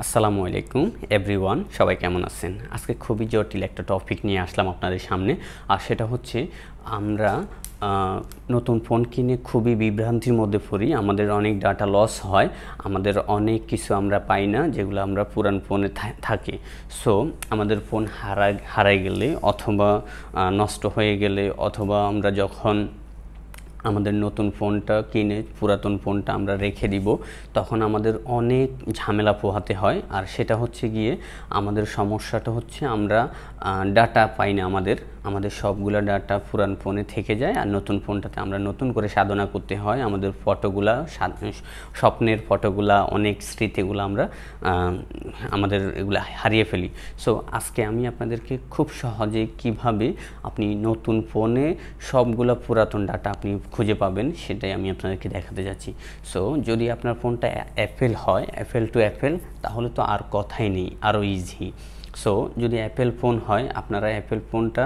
আসসালামু আলাইকুম এভরিওয়ান, সবাই কেমন আছেন? আজকে খুবই জটিল একটা টপিক নিয়ে আসলাম আপনাদের সামনে। আর সেটা হচ্ছে আমরা নতুন ফোন কিনে খুবই বিভ্রান্তির মধ্যে পড়ি। আমাদের অনেক ডাটা লস হয়, আমাদের অনেক কিছু আমরা পাই না যেগুলো আমরা পুরান ফোনে থাকে। সো আমাদের ফোন হারাই গেলে অথবা নষ্ট হয়ে গেলে অথবা আমরা যখন আমাদের নতুন ফোনটা কিনে পুরাতন ফোনটা আমরা রেখে দিব, তখন আমাদের অনেক ঝামেলা পোহাতে হয়। আর সেটা হচ্ছে গিয়ে আমাদের সমস্যাটা হচ্ছে আমরা ডাটা পাই না, আমাদের সবগুলা ডাটা পুরান ফোনে থেকে যায়। আর নতুন ফোনটাতে আমরা নতুন করে সাধনা করতে হয়। আমাদের ফটোগুলা, স্বপ্নের ফটোগুলা, অনেক স্মৃতিগুলো আমরা আমাদের এগুলো হারিয়ে ফেলি। সো আজকে আমি আপনাদেরকে খুব সহজে কিভাবে আপনি নতুন ফোনে সবগুলা পুরাতন ডাটা আপনি খুঁজে পাবেন সেটাই আমি আপনাদেরকে দেখাতে যাচ্ছি। সো যদি আপনার ফোনটা অ্যাপেল হয়, অ্যাপেল টু অ্যাপেল, তাহলে তো আর কথাই নেই, আরও ইজি। সো যদি অ্যাপেল ফোন হয়, আপনারা অ্যাপেল ফোনটা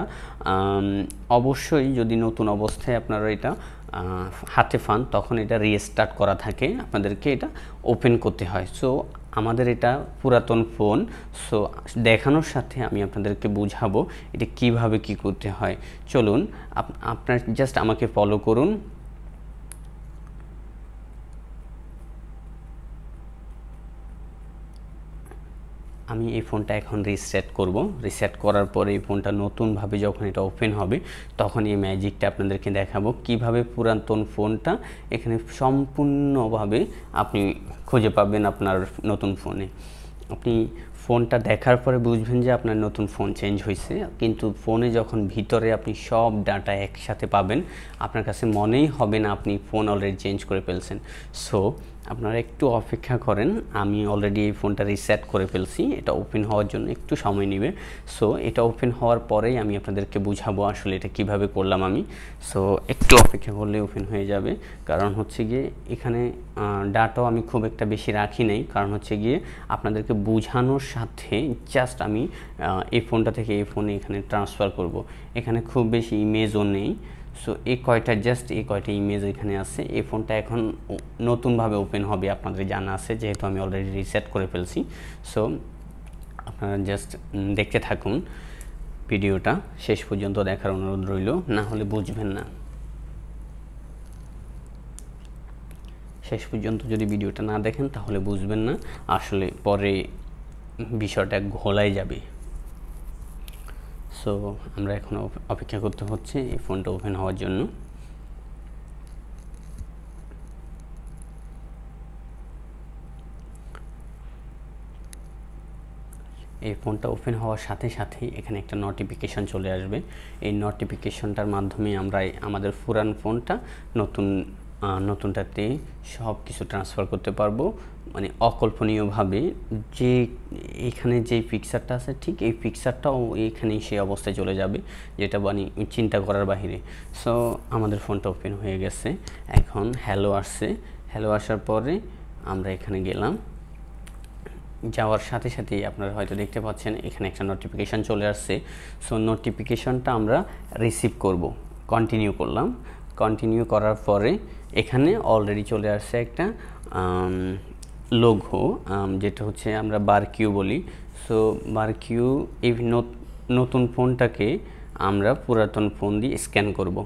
অবশ্যই যদি নতুন অবস্থায় আপনারা এটা হাতে পান, তখন এটা রিস্টার্ট করা থাকে, আপনাদেরকে এটা ওপেন করতে হয়। সো আমাদের এটা পুরাতন ফোন। সো দেখানোর সাথে আমি আপনাদেরকে বুঝাবো এটা কিভাবে কি করতে হয়। চলুন, আপনার জাস্ট আমাকে ফলো করুন। আমি এই ফোনটা এখন রিসেট করব। রিসেট করার পরে এই ফোনটা নতুনভাবে যখন এটা ওপেন হবে, তখন এই ম্যাজিকটা আপনাদেরকে দেখাবো কিভাবে পুরাতন ফোনটা এখানে সম্পূর্ণভাবে আপনি খুঁজে পাবেন আপনার নতুন ফোনে। আপনি ফোনটা দেখার পরে বুঝবেন যে আপনার নতুন ফোন চেঞ্জ হয়েছে, কিন্তু ফোনে যখন ভিতরে আপনি সব ডাটা একসাথে পাবেন, আপনার কাছে মনেই হবে না আপনি ফোন অলরেডি চেঞ্জ করে ফেলছেন। সো আপনারা একটু অপেক্ষা করেন, আমি অলরেডি এই ফোনটা রিসেট করে ফেলছি। এটা ওপেন হওয়ার জন্য একটু সময় নেবে। সো এটা ওপেন হওয়ার পরেই আমি আপনাদেরকে বুঝাবো আসলে এটা কিভাবে করলাম আমি। সো একটু অপেক্ষা করলে ওপেন হয়ে যাবে। কারণ হচ্ছে গিয়ে এখানে ডাটাও আমি খুব একটা বেশি রাখি নাই, কারণ হচ্ছে গিয়ে আপনাদেরকে বোঝানোর সাথে জাস্ট আমি এই ফোনটা থেকে এই ফোনে এখানে ট্রান্সফার করব। এখানে খুব বেশি ইমেজও নেই। সো এই কয়টা ইমেজ এখানে আছে। এই ফোনটা এখন নতুনভাবে ওপেন হবে, আপনাদের জানা আছে, যেহেতু আমি অলরেডি রিসেট করে ফেলছি। সো আপনারা জাস্ট দেখতে থাকুন, ভিডিওটা শেষ পর্যন্ত দেখার অনুরোধ রইল, না হলে বুঝবেন না। শেষ পর্যন্ত যদি ভিডিওটা না দেখেন তাহলে বুঝবেন না, আসলে পরে বিষয়টা ঘোলাই যাবে। সো আমরা এখন অপেক্ষা করতে হচ্ছে এই ফোনটা ওপেন হওয়ার জন্য। এই ফোনটা ওপেন হওয়ার সাথে সাথেই এখানে একটা নোটিফিকেশন চলে আসবে। এই নোটিফিকেশনটার মাধ্যমে আমরা আমাদের পুরান ফোনটা নতুনটাতে সব কিছু ট্রান্সফার করতে পারবো। মানে অকল্পনীয়ভাবে যে এখানে যেই পিকচারটা আছে, ঠিক এই পিকচারটাও এইখানেই সেই অবস্থায় চলে যাবে, যেটা মানে চিন্তা করার বাহিরে। সো আমাদের ফোনটা ওপেন হয়ে গেছে। এখন হ্যালো আসছে। হ্যালো আসার পরে আমরা এখানে গেলাম। যাওয়ার সাথে সাথেই আপনারা হয়তো দেখতে পাচ্ছেন এখানে একটা নোটিফিকেশান চলে আসছে। সো নোটিফিকেশানটা আমরা রিসিভ করব। কন্টিনিউ করলাম। কন্টিনিউ করার পরে এখানে অলরেডি চলে আসছে একটা লোগো, যেটা হচ্ছে আমরা বার কিউ বলি। সো বার কিউ, এই নতুন ফোনটাকে আমরা পুরাতন ফোন দিয়ে স্ক্যান করব।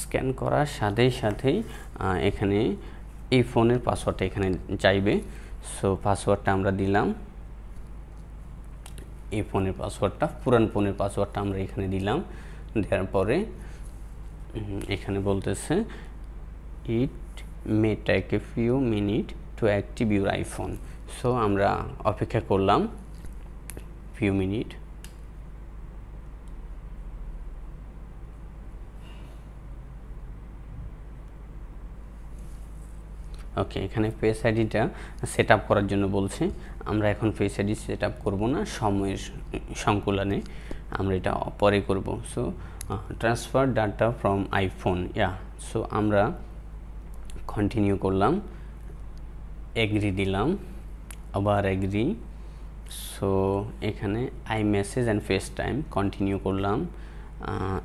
স্ক্যান করার সাথে সাথেই এখানে এই ফোনের পাসওয়ার্ডটা এখানে চাইবে। সো পাসওয়ার্ডটা আমরা দিলাম। এই ফোনের পাসওয়ার্ডটা, পুরান ফোনের পাসওয়ার্ডটা আমরা এখানে দিলাম। দেওয়ার পরে এখানে বলতেছে it may take a few minute to active your iPhone. So আমরা অপেক্ষা করলাম ফিউ মিনিট। ওকে, এখানে ফেস আইডিটা সেট আপ করার জন্য বলছে। আমরা এখন ফেস আইডি সেট আপ করবো না, সময়ের সংকুলনে আমরা এটা পরে করব। So transfer data from iPhone, so আমরা কন্টিনিউ করলাম, এগ্রি দিলাম, আবার এগ্রি। সো এখানে I message and face time continue করলাম,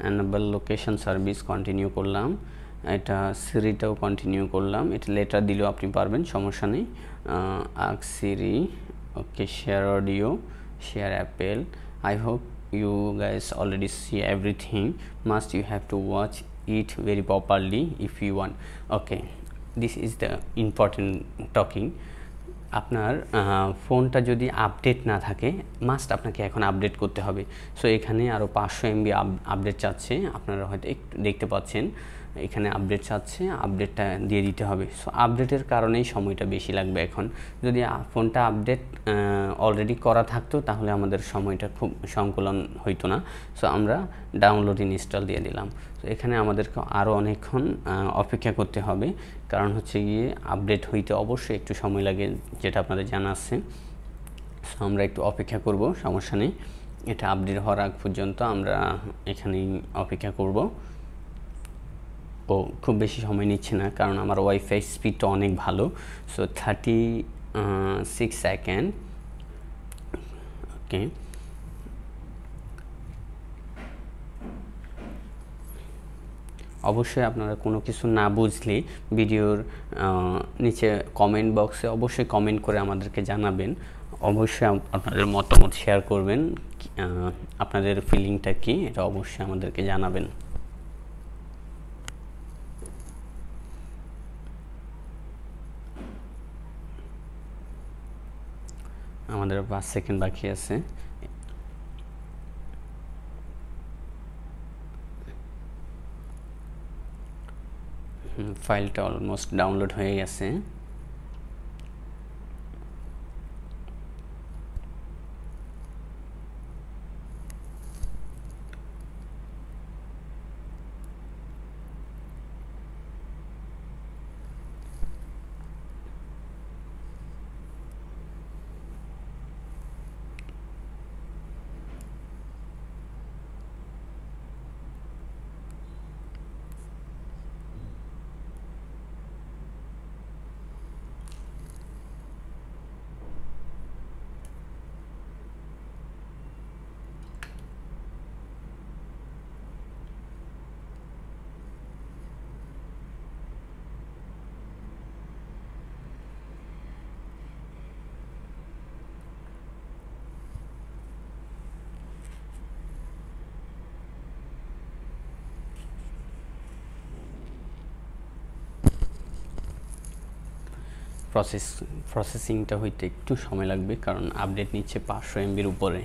অ্যানেবল লোকেশন সার্ভিস কন্টিনিউ করলাম, এটা সিরিটাও কন্টিনিউ করলাম। এটা লেটার দিলেও আপনি পারবেন, সমস্যা নেই। সিরি Okay, share audio, share Apple. I hope you guys already see everything. Must you have to watch it very properly if you want. Okay, this is the important talking. আপনার ফোনটা যদি আপডেট না থাকে মাস্ট আপনাকে এখন update করতে হবে। So এখানে আরও 500 MB আপডেট চাচ্ছে, আপনারা হয়তো একটু দেখতে পাচ্ছেন এখানে আপডেট চাচ্ছে, আপডেটটা দিয়ে দিতে হবে। সো আপডেটের কারণেই সময়টা বেশি লাগবে। এখন যদি ফোনটা আপডেট অলরেডি করা থাকতো তাহলে আমাদের সময়টা খুব সংকলন হইতো না। সো আমরা ডাউনলোড ইনস্টল দিয়ে দিলাম। তো এখানে আমাদেরকে আরও অনেকক্ষণ অপেক্ষা করতে হবে, কারণ হচ্ছে গিয়ে আপডেট হইতে অবশ্যই একটু সময় লাগে, যেটা আপনাদের জানা আছে। সো আমরা একটু অপেক্ষা করব, সমস্যা নেই। এটা আপডেট হওয়ার আগ পর্যন্ত আমরা এখানেই অপেক্ষা করব। ও খুব বেশি সময় নিচ্ছে না, কারণ আমার ওয়াইফাই স্পিডটা অনেক ভালো। So 36 second. ওকে, অবশ্যই আপনারা কোনো কিছু না বুঝলে ভিডিওর নিচে কমেন্ট বক্সে অবশ্যই কমেন্ট করে আমাদেরকে জানাবেন। অবশ্যই আপনাদের মতামত শেয়ার করবেন, আপনাদের ফিলিংটা কি এটা অবশ্যই আমাদেরকে জানাবেন। আমাদের 5 সেকেন্ড বাকি আছে। ফাইলটা অলমোস্ট ডাউনলোড হয়ে গেছে। প্রসেসিংটা হইতে একটু সময় লাগবে, কারণ আপডেট নিচ্ছে 500 MBর উপরে।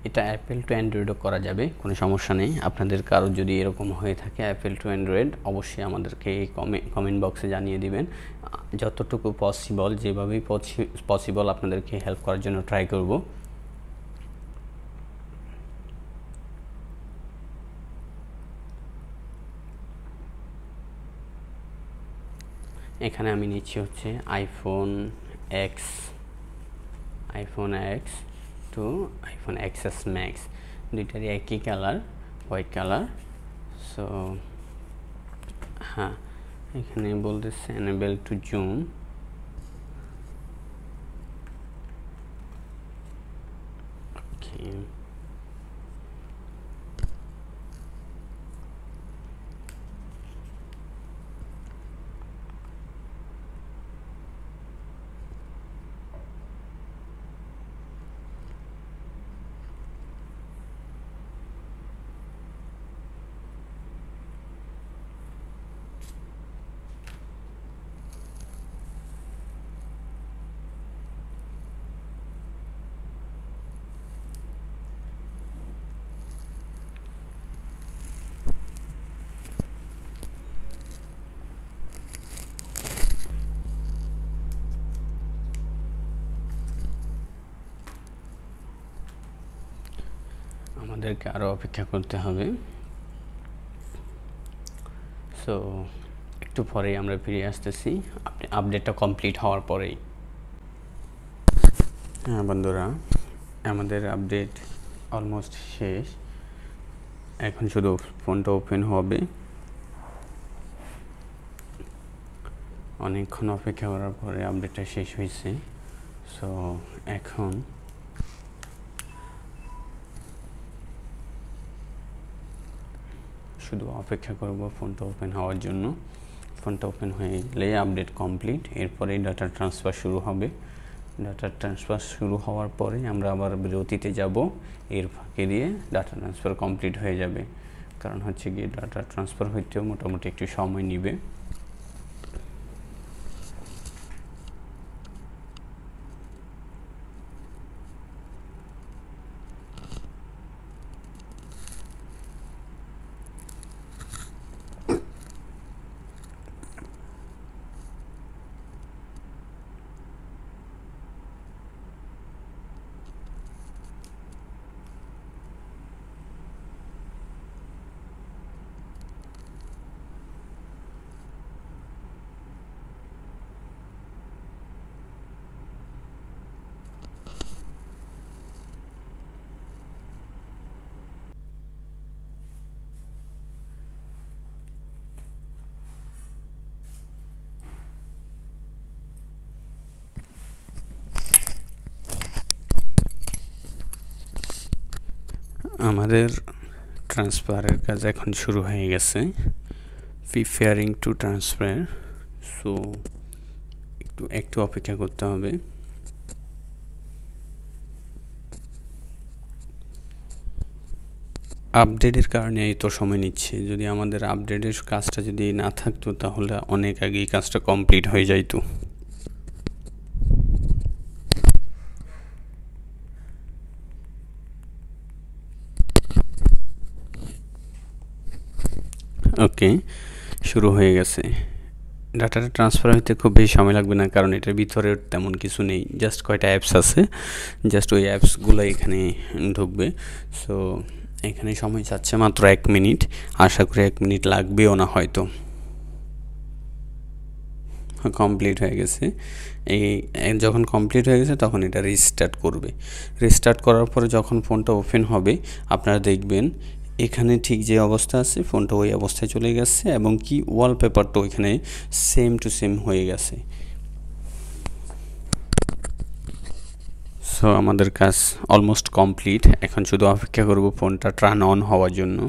এটা অ্যাপেল টু অ্যান্ড্রয়েডও করা যাবে, কোনো সমস্যা নেই। আপনাদের কারো যদি এরকম হয়ে থাকে অ্যাপেল টু অ্যান্ড্রয়েড, অবশ্যই আমাদেরকে এই কমেন্ট বক্সে জানিয়ে দিবেন। যতটুকু পসিবল, যেভাবেই পসিবল আপনাদেরকে হেল্প করার জন্য ট্রাই করব। এখানে আমি নিচ্ছি হচ্ছে iPhone X to iPhone XS Max, দুইটারই একই কালার, হোয়াইট কালার। সো হ্যাঁ, এখানে বলতেছে এনেবল টু জুম। ওকে, আমাদেরকে আরও অপেক্ষা করতে হবে। সো একটু পরেই আমরা ফিরে আসতেছি, আপডেটটা কমপ্লিট হওয়ার পরেই। হ্যাঁ বন্ধুরা, আমাদের আপডেট অলমোস্ট শেষ। এখন শুধু ফোনটা ওপেন হবে। অনেকক্ষণ অপেক্ষা করার পরে আপডেটটা শেষ হয়েছে। সো এখন শুধু অপেক্ষা করব ফোনটা ওপেন হওয়ার জন্য। ফোনটা ওপেন হয়ে গেলে আপডেট কমপ্লিট, এরপরেই ডাটা ট্রান্সফার শুরু হবে। ডাটা ট্রান্সফার শুরু হওয়ার পরে আমরা আবার বিরতিতে যাব, এর ফাঁকে দিয়ে ডাটা ট্রান্সফার কমপ্লিট হয়ে যাবে। কারণ হচ্ছে গিয়ে ডাটা ট্রান্সফার হইতেও মোটামুটি একটু সময় নেবে। আমাদের ট্রান্সফারের কাজ এখন শুরু হয়ে গেছে, প্রিপেয়ারিং টু ট্রান্সফার। সো একটু অপেক্ষা করতে হবে। আপডেটের কারণে এই তো সময় নিচ্ছে। যদি আমাদের আপডেটের কাজটা যদি না থাকতো তাহলে অনেক আগেই কাজটা কমপ্লিট হয়ে যাইতো। ওকে, শুরু হয়ে গেছে। ডাটাটা ট্রান্সফার হইতে খুব বেশি সময় লাগবে না, কারণ এটার ভিতরে তেমন কিছু নেই, জাস্ট কয়টা অ্যাপস আছে, জাস্ট ওই অ্যাপসগুলো এখানে ঢুকবে। সো এখানে সময় যাচ্ছে মাত্র 1 মিনিট, আশা করি 1 মিনিট লাগবেও না হয়তো। কমপ্লিট হয়ে গেছে। এই যখন কমপ্লিট হয়ে গেছে তখন এটা রিস্টার্ট করবে। রিস্টার্ট করার পরে যখন ফোনটা ওপেন হবে আপনারা দেখবেন এখানে ঠিক যে অবস্থা আছে ফোনটা ওই অবস্থায় চলে গেছে, এবং কি ওয়ালপেপারটা ওইখানে সেম টু সেম হয়ে গেছে। সো আমাদের কাজ অলমোস্ট কমপ্লিট, এখন শুধু অপেক্ষা করব ফোনটা টার্ন অন হওয়ার জন্য।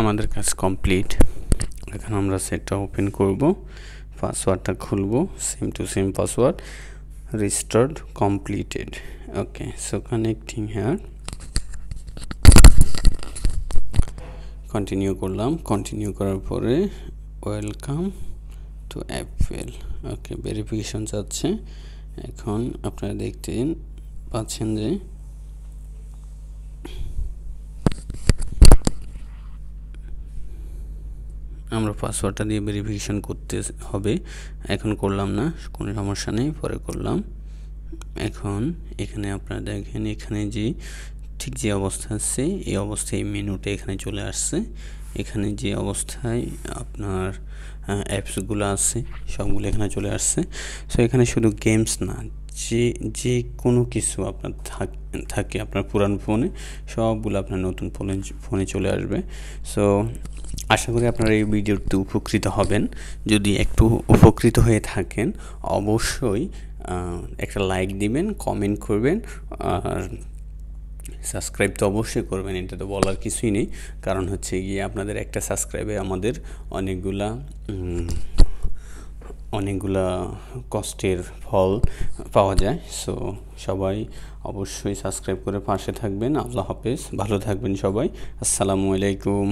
আমাদের কাজ কমপ্লিট। এখন আমরা সেটটা ওপেন করব, পাসওয়ার্ডটা খুলব, same to same password, restart completed. Okay, so connecting here, continue করলাম। কন্টিনিউ করার পরে welcome to Apple. Okay, verification যাচ্ছে। এখন আপনারা দেখতে পাচ্ছেন যে আমরা পাসওয়ার্ডটা দিয়ে ভেরিফিকেশন করতে হবে। এখন করলাম না, কোনো সমস্যা নেই, পরে করলাম। এখন এখানে আপনারা দেখেন এখানে যে ঠিক যে অবস্থা আছে এই অবস্থায় মেনুটা এখানে চলে আসছে। এখানে যে অবস্থায় আপনার অ্যাপসগুলো আছে সবগুলো এখানে চলে আসছে। সো এখানে শুধু গেমস না, যে কোনো কিছু আপনার থাকে আপনার পুরান ফোনে সবগুলো আপনার নতুন ফোনে চলে আসবে। সো আশা করি আপনারা এই ভিডিওতে উপকৃত হবেন। যদি একটু উপকৃত হয়ে থাকেন অবশ্যই একটা লাইক দিবেন, কমেন্ট করবেন, আর সাবস্ক্রাইব তো অবশ্যই করবেন, এটা তো বলার কিছুই নেই। কারণ হচ্ছে গিয়ে আপনাদের একটা সাবস্ক্রাইবে আমাদের অনেকগুলা কষ্টের ফল পাওয়া যায়। সো সবাই অবশ্যই সাবস্ক্রাইব করে পাশে থাকবেন। আল্লাহ হাফেজ, ভালো থাকবেন সবাই। আসসালামু আলাইকুম।